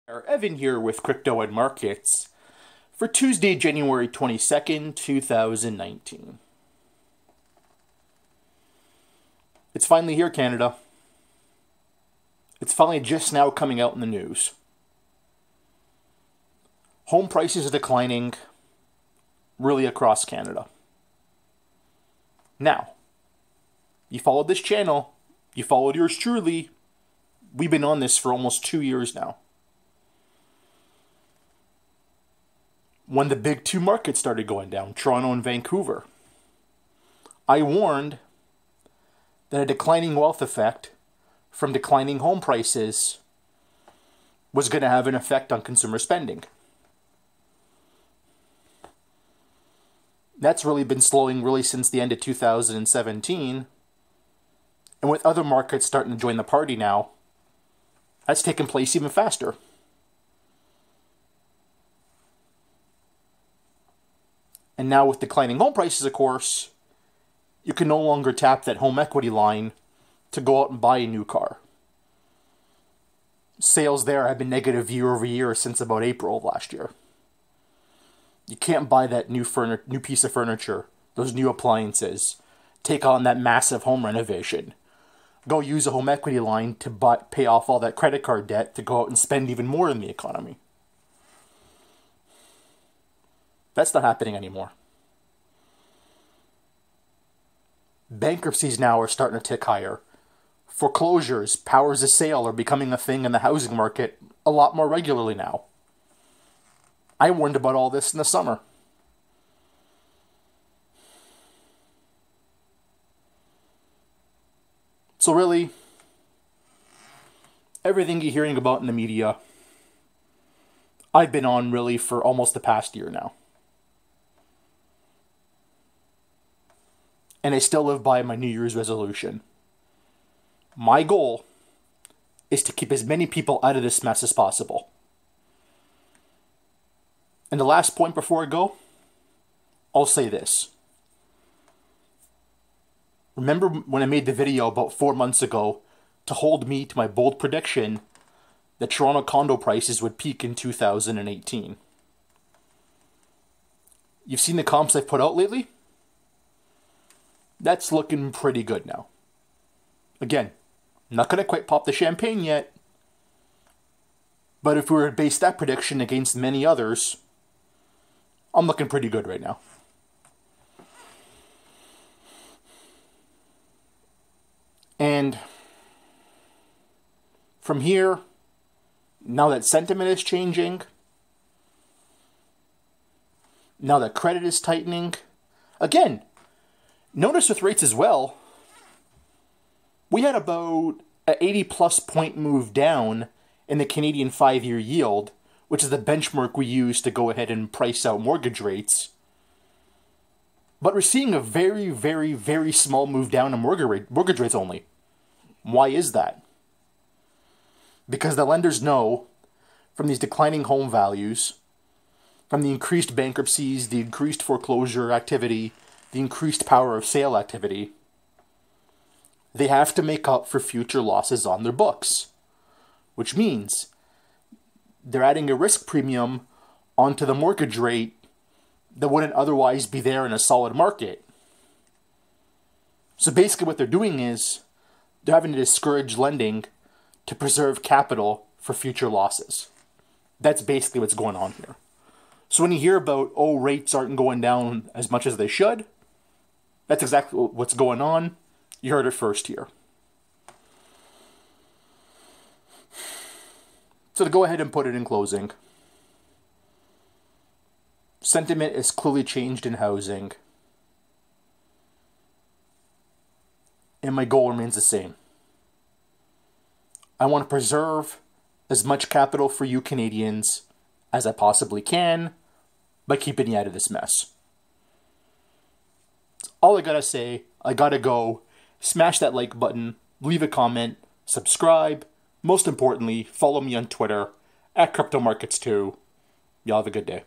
Evan here with Crypto and Markets for Tuesday, January 22nd, 2019. It's finally here, Canada. It's finally just now coming out in the news. Home prices are declining really across Canada. Now, you followed this channel, you followed yours truly. We've been on this for almost 2 years now. When the big two markets started going down, Toronto and Vancouver, I warned that a declining wealth effect from declining home prices was going to have an effect on consumer spending. That's really been slowing really since the end of 2017. And with other markets starting to join the party now, that's taken place even faster. And now with declining home prices, of course, you can no longer tap that home equity line to go out and buy a new car. Sales there have been negative year over year since about April of last year. You can't buy that new piece of furniture, those new appliances, take on that massive home renovation. Go use a home equity line to pay off all that credit card debt to go out and spend even more in the economy. That's not happening anymore. Bankruptcies now are starting to tick higher. Foreclosures, powers of sale are becoming a thing in the housing market a lot more regularly now. I warned about all this in the summer. So really, everything you're hearing about in the media, I've been on really for almost the past year now. And I still live by my New Year's resolution. My goal is to keep as many people out of this mess as possible. And the last point before I go, I'll say this. Remember when I made the video about 4 months ago to hold me to my bold prediction that Toronto condo prices would peak in 2018? You've seen the comps I've put out lately? That's looking pretty good now. Again, not going to quite pop the champagne yet, but if we were to base that prediction against many others, I'm looking pretty good right now. And from here, now that sentiment is changing, now that credit is tightening, again, notice with rates as well, we had about an 80-plus point move down in the Canadian 5-year yield, which is the benchmark we use to go ahead and price out mortgage rates. But we're seeing a very, very, very small move down in mortgage rates only. Why is that? Because the lenders know from these declining home values, from the increased bankruptcies, the increased foreclosure activity, the increased power of sale activity, they have to make up for future losses on their books. Which means they're adding a risk premium onto the mortgage rate that wouldn't otherwise be there in a solid market. So basically what they're doing is they're having to discourage lending to preserve capital for future losses. That's basically what's going on here. So when you hear about, oh, rates aren't going down as much as they should, that's exactly what's going on. You heard it first here. So to go ahead and put it in closing, sentiment is clearly changed in housing. And my goal remains the same. I want to preserve as much capital for you Canadians as I possibly can by keeping you out of this mess. That's all I gotta say. I gotta go. Smash that like button, leave a comment, subscribe. Most importantly, follow me on Twitter, @CryptoMarkets2. Y'all have a good day.